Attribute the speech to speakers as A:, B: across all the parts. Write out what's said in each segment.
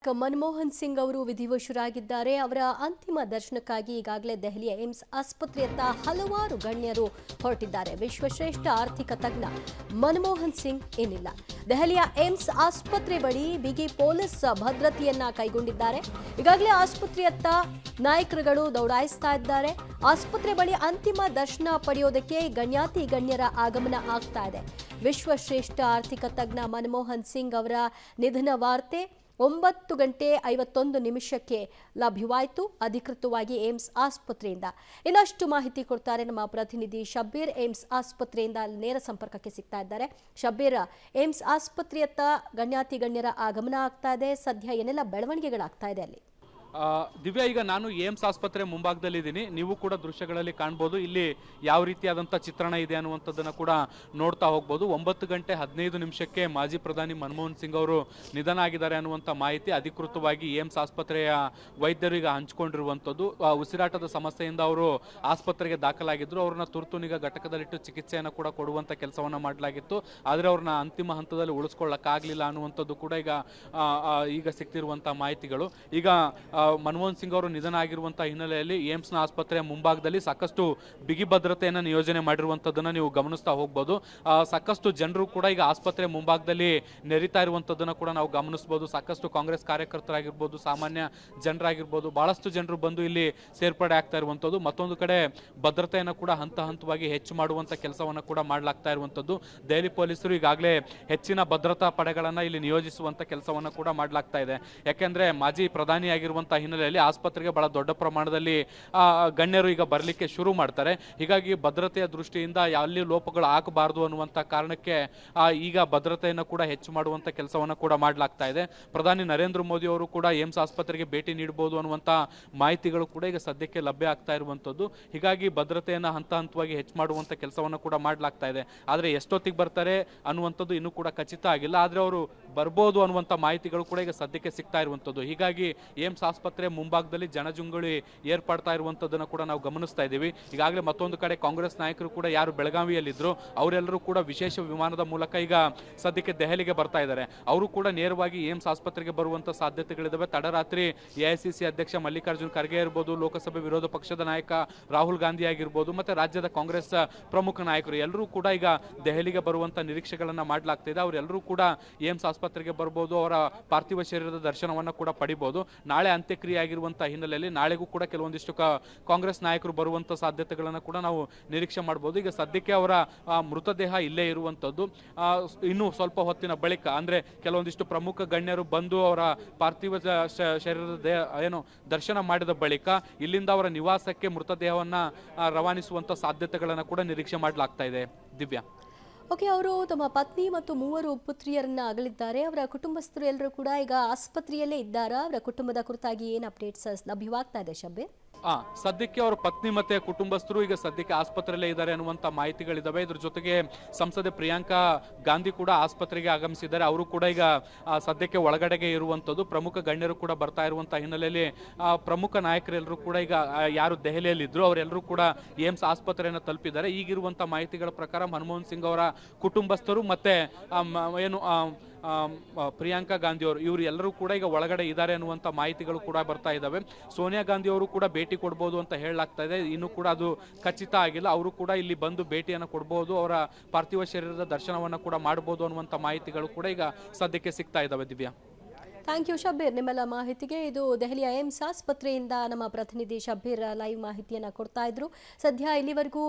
A: ಮನಮೋಹನ್ ಸಿಂಗ್ ಅವರು ವಿಧಿವಶರಾಗಿದ್ದಾರೆ. ಅವರ ಅಂತಿಮ ದರ್ಶನಕ್ಕಾಗಿ ಈಗಾಗಲೇ ದೆಹಲಿಯ ಏಮ್ಸ್ ಆಸ್ಪತ್ರೆಯತ್ತ ಹಲವಾರು ಗಣ್ಯರು ಹೊರಟಿದ್ದಾರೆ. ವಿಶ್ವಶ್ರೇಷ್ಠ ಆರ್ಥಿಕ ತಜ್ಞ ಮನಮೋಹನ್ ಸಿಂಗ್ ಏನಿಲ್ಲ. ದೆಹಲಿಯ ಏಮ್ಸ್ ಆಸ್ಪತ್ರೆ ಬಳಿ ಬಿಗಿ ಪೊಲೀಸ್ ಭದ್ರತೆಯನ್ನ ಕೈಗೊಂಡಿದ್ದಾರೆ. ಈಗಾಗಲೇ ಆಸ್ಪತ್ರೆಯತ್ತ ನಾಯಕರುಗಳು ದೌಡಾಯಿಸ್ತಾ ಇದ್ದಾರೆ. ಆಸ್ಪತ್ರೆ ಬಳಿ ಅಂತಿಮ ದರ್ಶನ ಪಡೆಯೋದಕ್ಕೆ ಗಣ್ಯಾತಿ ಗಣ್ಯರ ಆಗಮನ ಆಗ್ತಾ ಇದೆ. ವಿಶ್ವಶ್ರೇಷ್ಠ ಆರ್ಥಿಕ ತಜ್ಞ ಮನಮೋಹನ್ ಸಿಂಗ್ ಅವರ ನಿಧನ ವಾರ್ತೆ 9:51 ಲಭ್ಯವಾಯಿತು ಅಧಿಕೃತವಾಗಿ ಏಮ್ಸ್ ಆಸ್ಪತ್ರೆಯಿಂದ. ಇನ್ನಷ್ಟು ಮಾಹಿತಿ ಕೊಡ್ತಾರೆ ನಮ್ಮ ಪ್ರತಿನಿಧಿ ಶಬ್ಬೀರ್. ಏಮ್ಸ್ ಆಸ್ಪತ್ರೆಯಿಂದ ನೇರ ಸಂಪರ್ಕಕ್ಕೆ ಸಿಗ್ತಾ ಇದ್ದಾರೆ. ಶಬ್ಬೀರ್, ಏಮ್ಸ್ ಆಸ್ಪತ್ರೆಯತ್ತ ಗಣ್ಯಾತಿ ಗಣ್ಯರ ಆಗಮನ ಆಗ್ತಾ ಇದೆ. ಸದ್ಯ ಏನೆಲ್ಲ ಬೆಳವಣಿಗೆಗಳಾಗ್ತಾ ಇದೆ ಅಲ್ಲಿ?
B: ದಿವ್ಯಾ, ಈಗ ನಾನು ಏಮ್ಸ್ ಆಸ್ಪತ್ರೆ ಮುಂಭಾಗದಲ್ಲಿದ್ದೀನಿ. ನೀವು ಕೂಡ ದೃಶ್ಯಗಳಲ್ಲಿ ಕಾಣ್ಬೋದು ಇಲ್ಲಿ ಯಾವ ರೀತಿಯಾದಂಥ ಚಿತ್ರಣ ಇದೆ ಅನ್ನುವಂಥದ್ದನ್ನು ಕೂಡ ನೋಡ್ತಾ ಹೋಗ್ಬೋದು. 9:15 ಮಾಜಿ ಪ್ರಧಾನಿ ಮನಮೋಹನ್ ಸಿಂಗ್ ಅವರು ನಿಧನ ಆಗಿದ್ದಾರೆ ಅನ್ನುವಂಥ ಮಾಹಿತಿ ಅಧಿಕೃತವಾಗಿ ಏಮ್ಸ್ ಆಸ್ಪತ್ರೆಯ ವೈದ್ಯರು ಈಗ ಹಂಚಿಕೊಂಡಿರುವಂಥದ್ದು. ಉಸಿರಾಟದ ಸಮಸ್ಯೆಯಿಂದ ಅವರು ಆಸ್ಪತ್ರೆಗೆ ದಾಖಲಾಗಿದ್ದರು. ಅವ್ರನ್ನ ತುರ್ತುನಿಗ ಘಟಕದಲ್ಲಿಟ್ಟು ಚಿಕಿತ್ಸೆಯನ್ನು ಕೂಡ ಕೊಡುವಂಥ ಕೆಲಸವನ್ನು ಮಾಡಲಾಗಿತ್ತು. ಆದರೆ ಅವ್ರನ್ನ ಅಂತಿಮ ಹಂತದಲ್ಲಿ ಉಳಿಸ್ಕೊಳ್ಳೋಕ್ಕಾಗಲಿಲ್ಲ ಅನ್ನುವಂಥದ್ದು ಕೂಡ ಈಗ ಸಿಗ್ತಿರುವಂಥ ಮಾಹಿತಿಗಳು. ಈಗ ಮನಮೋಹನ್ ಸಿಂಗ್ ಅವರು ನಿಧನ ಆಗಿರುವಂತಹ ಹಿನ್ನೆಲೆಯಲ್ಲಿ ಏಮ್ಸ್ನ ಆಸ್ಪತ್ರೆಯ ಮುಂಭಾಗದಲ್ಲಿ ಸಾಕಷ್ಟು ಬಿಗಿ ಭದ್ರತೆಯನ್ನು ನಿಯೋಜನೆ ಮಾಡಿರುವಂಥದ್ದನ್ನು ನೀವು ಗಮನಿಸ್ತಾ ಹೋಗ್ಬೋದು. ಸಾಕಷ್ಟು ಜನರು ಕೂಡ ಈಗ ಆಸ್ಪತ್ರೆ ಮುಂಭಾಗದಲ್ಲಿ ನೆರಿತಾ ಇರುವಂಥದ್ದನ್ನು ಕೂಡ ನಾವು ಗಮನಿಸ್ಬೋದು. ಸಾಕಷ್ಟು ಕಾಂಗ್ರೆಸ್ ಕಾರ್ಯಕರ್ತರಾಗಿರ್ಬೋದು, ಸಾಮಾನ್ಯ ಜನರಾಗಿರ್ಬೋದು, ಬಹಳಷ್ಟು ಜನರು ಬಂದು ಇಲ್ಲಿ ಸೇರ್ಪಡೆ ಆಗ್ತಾ ಇರುವಂಥದ್ದು. ಮತ್ತೊಂದು ಕಡೆ ಭದ್ರತೆಯನ್ನು ಕೂಡ ಹಂತ ಹಂತವಾಗಿ ಹೆಚ್ಚು ಮಾಡುವಂಥ ಕೆಲಸವನ್ನು ಕೂಡ ಮಾಡಲಾಗ್ತಾ ಇರುವಂಥದ್ದು. ದೆಹಲಿ ಪೊಲೀಸರು ಈಗಾಗಲೇ ಹೆಚ್ಚಿನ ಭದ್ರತಾ ಪಡೆಗಳನ್ನು ಇಲ್ಲಿ ನಿಯೋಜಿಸುವಂಥ ಕೆಲಸವನ್ನು ಕೂಡ ಮಾಡಲಾಗ್ತಾ ಇದೆ. ಯಾಕೆಂದ್ರೆ ಮಾಜಿ ಪ್ರಧಾನಿಯಾಗಿರುವಂಥ ಹಿನ್ನೆಲೆಯಲ್ಲಿ ಆಸ್ಪತ್ರೆಗೆ ಬಹಳ ದೊಡ್ಡ ಪ್ರಮಾಣದಲ್ಲಿ ಗಣ್ಯರು ಈಗ ಬರಲಿಕ್ಕೆ ಶುರು ಮಾಡ್ತಾರೆ. ಹೀಗಾಗಿ ಭದ್ರತೆಯ ದೃಷ್ಟಿಯಿಂದ ಅಲ್ಲಿ ಲೋಪಗಳು ಆಗಬಾರದು ಅನ್ನುವಂಥ ಕಾರಣಕ್ಕೆ ಈಗ ಭದ್ರತೆಯನ್ನು ಕೂಡ ಹೆಚ್ಚು ಮಾಡುವಂಥ ಕೆಲಸವನ್ನು ಕೂಡ ಮಾಡಲಾಗ್ತಾ ಇದೆ. ಪ್ರಧಾನಿ ನರೇಂದ್ರ ಮೋದಿ ಅವರು ಕೂಡ ಏಮ್ಸ್ ಆಸ್ಪತ್ರೆಗೆ ಭೇಟಿ ನೀಡಬಹುದು ಅನ್ನುವಂಥ ಮಾಹಿತಿಗಳು ಕೂಡ ಈಗ ಸದ್ಯಕ್ಕೆ ಲಭ್ಯ ಆಗ್ತಾ ಇರುವಂಥದ್ದು. ಹೀಗಾಗಿ ಭದ್ರತೆಯನ್ನು ಹಂತ ಹಂತವಾಗಿ ಹೆಚ್ಚು ಮಾಡುವಂಥ ಕೆಲಸವನ್ನು ಕೂಡ ಮಾಡಲಾಗ್ತಾ ಇದೆ. ಆದರೆ ಎಷ್ಟೊತ್ತಿಗೆ ಬರ್ತಾರೆ ಅನ್ನುವಂಥದ್ದು ಇನ್ನೂ ಕೂಡ ಖಚಿತ ಆಗಿಲ್ಲ. ಆದರೆ ಅವರು ಬರ್ಬೋದು ಅನ್ನುವಂಥ ಮಾಹಿತಿಗಳು ಕೂಡ ಈಗ ಸದ್ಯಕ್ಕೆ ಸಿಗ್ತಾ ಇರುವಂಥದ್ದು. ಹೀಗಾಗಿ ಏಮ್ಸ್ ಆಸ್ಪತ್ರೆ ಮುಂಭಾಗದಲ್ಲಿ ಜನಜುಂಗುಳಿ ಏರ್ಪಡ್ತಾ ಇರುವಂಥದ್ದನ್ನು ಕೂಡ ನಾವು ಗಮನಿಸ್ತಾ ಇದ್ದೀವಿ. ಈಗಾಗಲೇ ಮತ್ತೊಂದು ಕಡೆ ಕಾಂಗ್ರೆಸ್ ನಾಯಕರು ಕೂಡ ಯಾರು ಬೆಳಗಾವಿಯಲ್ಲಿದ್ದರು ಅವರೆಲ್ಲರೂ ಕೂಡ ವಿಶೇಷ ವಿಮಾನದ ಮೂಲಕ ಈಗ ಸದ್ಯಕ್ಕೆ ದೆಹಲಿಗೆ ಬರ್ತಾ ಇದ್ದಾರೆ. ಅವರು ಕೂಡ ನೇರವಾಗಿ ಏಮ್ಸ್ ಆಸ್ಪತ್ರೆಗೆ ಬರುವಂಥ ಸಾಧ್ಯತೆಗಳಿದ್ದಾವೆ. ತಡರಾತ್ರಿ ಎಐಸಿಸಿ ಅಧ್ಯಕ್ಷ ಮಲ್ಲಿಕಾರ್ಜುನ್ ಖರ್ಗೆ ಇರ್ಬೋದು, ಲೋಕಸಭೆ ವಿರೋಧ ಪಕ್ಷದ ನಾಯಕ ರಾಹುಲ್ ಗಾಂಧಿ ಆಗಿರ್ಬೋದು, ಮತ್ತೆ ರಾಜ್ಯದ ಕಾಂಗ್ರೆಸ್ ಪ್ರಮುಖ ನಾಯಕರು ಎಲ್ಲರೂ ಕೂಡ ಈಗ ದೆಹಲಿಗೆ ಬರುವಂಥ ನಿರೀಕ್ಷೆಗಳನ್ನು ಮಾಡಲಾಗ್ತಿದೆ. ಅವರೆಲ್ಲರೂ ಕೂಡ ಏಮ್ಸ್ ಆಸ್ಪತ್ರೆಗೆ ಬರ್ಬೋದು, ಅವರ ಪಾರ್ಥಿವ ಶರೀರದ ದರ್ಶನವನ್ನು ಕೂಡ ಪಡಿಬೋದು. ನಾಳೆ ಅಂತ್ಯಕ್ರಿಯೆ ಆಗಿರುವಂತಹ ಹಿನ್ನೆಲೆಯಲ್ಲಿ ನಾಳೆಗೂ ಕೂಡ ಕೆಲವೊಂದಿಷ್ಟು ಕಾಂಗ್ರೆಸ್ ನಾಯಕರು ಬರುವಂತ ಸಾಧ್ಯತೆಗಳನ್ನು ಕೂಡ ನಾವು ನಿರೀಕ್ಷೆ ಮಾಡಬಹುದು. ಈಗ ಸದ್ಯಕ್ಕೆ ಅವರ ಮೃತದೇಹ ಇಲ್ಲೇ ಇರುವಂತದ್ದು. ಇನ್ನು ಸ್ವಲ್ಪ ಹೊತ್ತಿನ ಬಳಿಕ ಅಂದ್ರೆ ಕೆಲವೊಂದಿಷ್ಟು ಪ್ರಮುಖ ಗಣ್ಯರು ಬಂದು ಅವರ ಪಾರ್ಥಿವ ಶರೀರದ ದರ್ಶನ ಮಾಡಿದ ಬಳಿಕ ಇಲ್ಲಿಂದ ಅವರ ನಿವಾಸಕ್ಕೆ ಮೃತದೇಹವನ್ನ ರವಾನಿಸುವಂತ ಸಾಧ್ಯತೆಗಳನ್ನು ಕೂಡ ನಿರೀಕ್ಷೆ ಮಾಡಲಾಗ್ತಾ ಇದೆ. ದಿವ್ಯಾ,
A: ಓಕೆ, ಅವರು ತಮ್ಮ ಪತ್ನಿ ಮತ್ತು 3 ಪುತ್ರಿಯರನ್ನ ಅಗಲಿದ್ದಾರೆ. ಅವರ ಕುಟುಂಬಸ್ಥರು ಎಲ್ಲರೂ ಕೂಡ ಈಗ ಆಸ್ಪತ್ರೆಯಲ್ಲೇ ಇದ್ದಾರಾ? ಅವರ ಕುಟುಂಬದ ಕುರಿತಾಗಿ ಏನು ಅಪ್ಡೇಟ್ಸ್ ಲಭ್ಯವಾಗ್ತಾ ಇದೆ ಶಬ್ಬೀರ್?
B: ಸದ್ಯಕ್ಕೆ ಅವರ ಪತ್ನಿ ಮತ್ತೆ ಕುಟುಂಬಸ್ಥರು ಈಗ ಸದ್ಯಕ್ಕೆ ಆಸ್ಪತ್ರೆಯಲ್ಲೇ ಇದ್ದಾರೆ ಅನ್ನುವಂಥ ಮಾಹಿತಿಗಳಿದ್ದಾವೆ. ಇದ್ರ ಜೊತೆಗೆ ಸಂಸದೆ ಪ್ರಿಯಾಂಕಾ ಗಾಂಧಿ ಕೂಡ ಆಸ್ಪತ್ರೆಗೆ ಆಗಮಿಸಿದ್ದಾರೆ. ಅವರು ಕೂಡ ಈಗ ಸದ್ಯಕ್ಕೆ ಒಳಗಡೆಗೆ ಇರುವಂಥದ್ದು. ಪ್ರಮುಖ ಗಣ್ಯರು ಕೂಡ ಬರ್ತಾ ಇರುವಂಥ ಹಿನ್ನೆಲೆಯಲ್ಲಿ ಪ್ರಮುಖ ನಾಯಕರೆಲ್ಲರೂ ಕೂಡ ಈಗ ಯಾರು ದೆಹಲಿಯಲ್ಲಿದ್ದರು ಅವರೆಲ್ಲರೂ ಕೂಡ ಏಮ್ಸ್ ಆಸ್ಪತ್ರೆಯನ್ನು ತಲುಪಿದ್ದಾರೆ. ಈಗಿರುವಂಥ ಮಾಹಿತಿಗಳ ಪ್ರಕಾರ ಮನಮೋಹನ್ ಸಿಂಗ್ ಅವರ ಕುಟುಂಬಸ್ಥರು ಮತ್ತೆ ಪ್ರಿಯಾಂಕಾ ಗಾಂಧಿ ಅವರು ಇವರು ಎಲ್ಲರೂ ಕೂಡ ಈಗ ಒಳಗಡೆ ಇದ್ದಾರೆ ಅನ್ನುವಂಥ ಮಾಹಿತಿಗಳು ಕೂಡ ಬರ್ತಾ ಇದ್ದಾವೆ. ಸೋನಿಯಾ ಗಾಂಧಿ ಅವರು ಕೂಡ ಭೇಟಿ ಕೊಡ್ಬೋದು ಅಂತ ಹೇಳಲಾಗ್ತಾ ಇದೆ. ಇನ್ನೂ ಕೂಡ ಅದು ಖಚಿತ ಆಗಿಲ್ಲ. ಅವರು ಕೂಡ ಇಲ್ಲಿ ಬಂದು ಭೇಟಿಯನ್ನು ಕೊಡ್ಬೋದು, ಅವರ ಪಾರ್ಥಿವ ಶರೀರದ ದರ್ಶನವನ್ನು ಕೂಡ ಮಾಡ್ಬೋದು ಅನ್ನುವಂಥ ಮಾಹಿತಿಗಳು ಕೂಡ ಈಗ ಸದ್ಯಕ್ಕೆ ಸಿಗ್ತಾ ಇದ್ದಾವೆ. ದಿವ್ಯಾ,
A: ಥ್ಯಾಂಕ್ ಯು ಶಬ್ಬೀರ್ ನಿಮ್ಮೆಲ್ಲ ಮಾಹಿತಿಗೆ. ಇದು ದೆಹಲಿಯ ಏಮ್ಸ್ ಆಸ್ಪತ್ರೆಯಿಂದ ನಮ್ಮ ಪ್ರತಿನಿಧಿ ಶಬ್ಬೀರ್ ಲೈವ್ ಮಾಹಿತಿಯನ್ನು ಕೊಡ್ತಾ ಇದ್ರು. ಸದ್ಯ ಇಲ್ಲಿವರೆಗೂ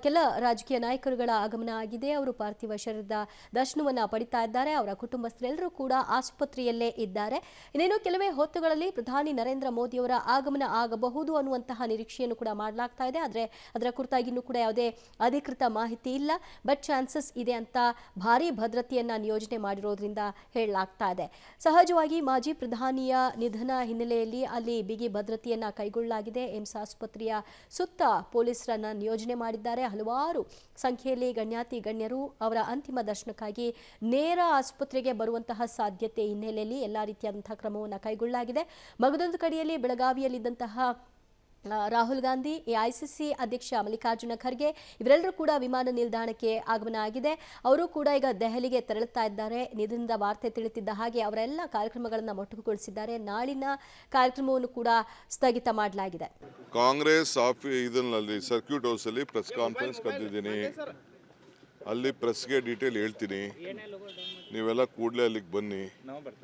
A: ಕೆಲ ರಾಜಕೀಯ ನಾಯಕರುಗಳ ಆಗಮನ ಆಗಿದೆ. ಅವರು ಪಾರ್ಥಿವ ಶರೀರದ ದರ್ಶನವನ್ನು ಪಡಿತಾ ಇದ್ದಾರೆ. ಅವರ ಕುಟುಂಬಸ್ಥರೆಲ್ಲರೂ ಕೂಡ ಆಸ್ಪತ್ರೆಯಲ್ಲೇ ಇದ್ದಾರೆ. ಇನ್ನೇನು ಕೆಲವೇ ಹೊತ್ತುಗಳಲ್ಲಿ ಪ್ರಧಾನಿ ನರೇಂದ್ರ ಮೋದಿ ಅವರ ಆಗಮನ ಆಗಬಹುದು ಅನ್ನುವಂತಹ ನಿರೀಕ್ಷೆಯನ್ನು ಕೂಡ ಮಾಡಲಾಗ್ತಾ ಇದೆ. ಆದರೆ ಅದರ ಕುರಿತಾಗಿ ಇನ್ನೂ ಕೂಡ ಯಾವುದೇ ಅಧಿಕೃತ ಮಾಹಿತಿ ಇಲ್ಲ. ಬಟ್ ಚಾನ್ಸಸ್ ಇದೆ ಅಂತ ಭಾರೀ ಭದ್ರತೆಯನ್ನ ನಿಯೋಜನೆ ಮಾಡಿರೋದ್ರಿಂದ ಹೇಳಲಾಗ್ತಾ ಇದೆ. ಸಹಜವಾಗಿ ಮಾಜಿ ಪ್ರಧಾನಿಯ ನಿಧನ ಹಿನ್ನೆಲೆಯಲ್ಲಿ ಅಲ್ಲಿ ಬಿಗಿ ಭದ್ರತೆಯನ್ನ ಕೈಗೊಳ್ಳಲಾಗಿದೆ. ಏಮ್ಸ್ ಆಸ್ಪತ್ರೆಯ ಸುತ್ತ ಪೊಲೀಸರನ್ನ ನಿಯೋಜನೆ ಮಾಡಿದ್ದಾರೆ. ಹಲವಾರು ಸಂಖ್ಯೆಯಲ್ಲಿ ಗಣ್ಯಾತಿ ಗಣ್ಯರು ಅವರ ಅಂತಿಮ ದರ್ಶನಕ್ಕಾಗಿ ನೇರ ಆಸ್ಪತ್ರೆಗೆ ಬರುವಂತಹ ಸಾಧ್ಯತೆ ಹಿನ್ನೆಲೆಯಲ್ಲಿ ಎಲ್ಲಾ ರೀತಿಯಾದಂತಹ ಕ್ರಮವನ್ನು ಕೈಗೊಳ್ಳಲಾಗಿದೆ. ಮಗದೊಂದು ಕಡೆಯಲ್ಲಿ ಬೆಳಗಾವಿಯಲ್ಲಿದ್ದಂತಹ ರಾಹುಲ್ ಗಾಂಧಿ, ಎಐಸಿಸಿ ಅಧ್ಯಕ್ಷ ಮಲ್ಲಿಕಾರ್ಜುನ ಖರ್ಗೆ ಇವರೆಲ್ಲರೂ ಕೂಡ ವಿಮಾನ ನಿಲ್ದಾಣಕ್ಕೆ ಆಗಮನ ಆಗಿದೆ. ಅವರು ಕೂಡ ಈಗ ದೆಹಲಿಗೆ ತೆರಳುತ್ತಾ ಇದ್ದಾರೆ. ನಿಧನದ ವಾರ್ತೆ ತಿಳಿತಿದ್ದ ಹಾಗೆ ಅವರೆಲ್ಲ ಕಾರ್ಯಕ್ರಮಗಳನ್ನು ಮೊಟಕುಗೊಳಿಸಿದ್ದಾರೆ. ನಾಳಿನ ಕಾರ್ಯಕ್ರಮವನ್ನು ಕೂಡ ಸ್ಥಗಿತ ಮಾಡಲಾಗಿದೆ.
C: ಕಾಂಗ್ರೆಸ್ ಇದರಲ್ಲಿ ಸರ್ಕ್ಯೂಟ್ ಹೌಸ್ ಅಲ್ಲಿ ಪ್ರೆಸ್ ಕಾನ್ಫರೆನ್ಸ್ ಕರೆದಿದ್ದೀನಿ. ಅಲ್ಲಿ ಪ್ರೆಸ್ಗೆ ಡೀಟೇಲ್ ಹೇಳ್ತೀನಿ, ನೀವೆಲ್ಲ ಕೂಡಲೇ ಅಲ್ಲಿಗೆ ಬನ್ನಿ.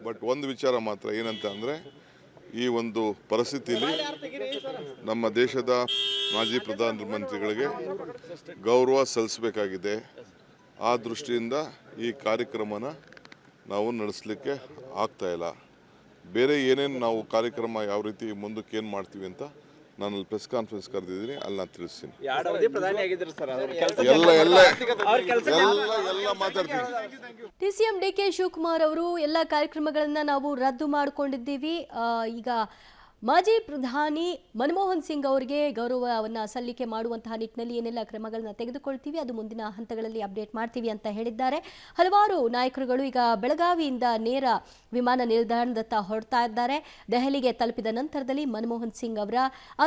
C: ಬಟ್ ಒಂದು ವಿಚಾರ ಮಾತ್ರ ಏನಂತ ಅಂದರೆ, ಈ ಒಂದು ಪರಿಸ್ಥಿತಿಯಲ್ಲಿ ನಮ್ಮ ದೇಶದ ಮಾಜಿ ಪ್ರಧಾನಮಂತ್ರಿಗಳಿಗೆ ಗೌರವ ಸಲ್ಲಿಸಬೇಕಾಗಿದೆ. ಆ ದೃಷ್ಟಿಯಿಂದ ಈ ಕಾರ್ಯಕ್ರಮನ ನಾವು ನಡೆಸಲಿಕ್ಕೆ ಆಗ್ತಾ ಇಲ್ಲ. ಬೇರೆ ಏನೇನು ನಾವು ಕಾರ್ಯಕ್ರಮ ಯಾವ ರೀತಿ ಮುಂದಕ್ಕೆ ಏನು ಮಾಡ್ತೀವಿ ಅಂತ ನಾನು ಅಲ್ಲಿ ಪ್ರೆಸ್ ಕಾನ್ಫರೆನ್ಸ್ ಕರೆದಿದ್ದೀನಿ, ಅಲ್ಲಿ ನಾನು ತಿಳಿಸ್ತೀನಿ. ಎಲ್ಲ ಮಾತಾಡ್ತೀನಿ.
A: ಡಿಸಿಎಂ ಡಿಕೆ ಶಿವಕುಮಾರ್ ಅವರು ಎಲ್ಲ ಕಾರ್ಯಕ್ರಮಗಳನ್ನ ನಾವು ರದ್ದು ಮಾಡಿಕೊಂಡಿದ್ದೀವಿ. ಈಗ ಮಾಜಿ ಪ್ರಧಾನಿ ಮನಮೋಹನ್ ಸಿಂಗ್ ಅವರಿಗೆ ಗೌರವವನ್ನು ಸಲ್ಲಿಕೆ ಮಾಡುವಂತಹ ನಿಟ್ಟಿನಲ್ಲಿ ಏನೆಲ್ಲ ಕ್ರಮಗಳನ್ನ ತೆಗೆದುಕೊಳ್ತೀವಿ ಅದು ಮುಂದಿನ ಹಂತಗಳಲ್ಲಿ ಅಪ್ಡೇಟ್ ಮಾಡ್ತೀವಿ ಅಂತ ಹೇಳಿದ್ದಾರೆ. ಹಲವಾರು ನಾಯಕರುಗಳು ಈಗ ಬೆಳಗಾವಿಯಿಂದ ನೇರ ವಿಮಾನ ನಿಲ್ದಾಣದತ್ತ ಹೊರಡ್ತಾ ಇದ್ದಾರೆ. ದೆಹಲಿಗೆ ತಲುಪಿದ ನಂತರದಲ್ಲಿ ಮನಮೋಹನ್ ಸಿಂಗ್ ಅವರ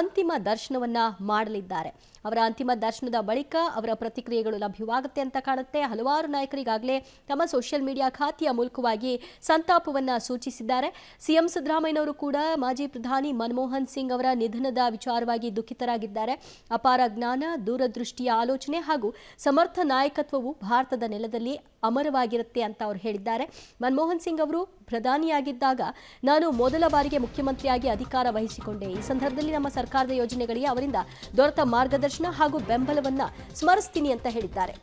A: ಅಂತಿಮ ದರ್ಶನವನ್ನ ಮಾಡಲಿದ್ದಾರೆ. ಅವರ ಅಂತಿಮ ದರ್ಶನದ ಬಳಿಕ ಅವರ ಪ್ರತಿಕ್ರಿಯೆಗಳು ಲಭ್ಯವಾಗುತ್ತೆ ಅಂತ ಕಾಣುತ್ತೆ. ಹಲವಾರು ನಾಯಕರಿಗಾಗಲೇ ತಮ್ಮ ಸೋಷಿಯಲ್ ಮೀಡಿಯಾ ಖಾತೆಯ ಮೂಲಕವಾಗಿ ಸಂತಾಪವನ್ನ ಸೂಚಿಸಿದ್ದಾರೆ. ಸಿಎಂ ಸಿದ್ದರಾಮಯ್ಯನವರು ಕೂಡ ಮಾಜಿ ಪ್ರಧಾನಿ ಮನಮೋಹನ್ ಸಿಂಗ್ ಅವರ ನಿಧನದ ವಿಚಾರವಾಗಿ ದುಃಖಿತರಾಗಿದ್ದಾರೆ. ಅಪಾರ ಜ್ಞಾನ, ದೂರದೃಷ್ಟಿಯ ಆಲೋಚನೆ ಹಾಗೂ ಸಮರ್ಥ ನಾಯಕತ್ವವು ಭಾರತದ ನೆಲದಲ್ಲಿ ಅಮರವಾಗಿರುತ್ತೆ ಅಂತ ಅವರು ಹೇಳಿದ್ದಾರೆ. ಮನಮೋಹನ್ ಸಿಂಗ್ ಅವರು ಪ್ರಧಾನಿಯಾಗಿದ್ದಾಗ ನಾನು ಮೊದಲ ಬಾರಿಗೆ ಮುಖ್ಯಮಂತ್ರಿಯಾಗಿ ಅಧಿಕಾರ ವಹಿಸಿಕೊಂಡೆ. ಈ ಸಂದರ್ಭದಲ್ಲಿ ನಮ್ಮ ಸರ್ಕಾರದ ಯೋಜನೆಗಳಿಗೆ ಅವರಿಂದ ದೊರೆತ ಮಾರ್ಗದರ್ಶನ ಹಾಗೂ ಬೆಂಬಲವನ್ನ ಸ್ಮರಿಸ್ತೀನಿ ಅಂತ ಹೇಳಿದ್ದಾರೆ.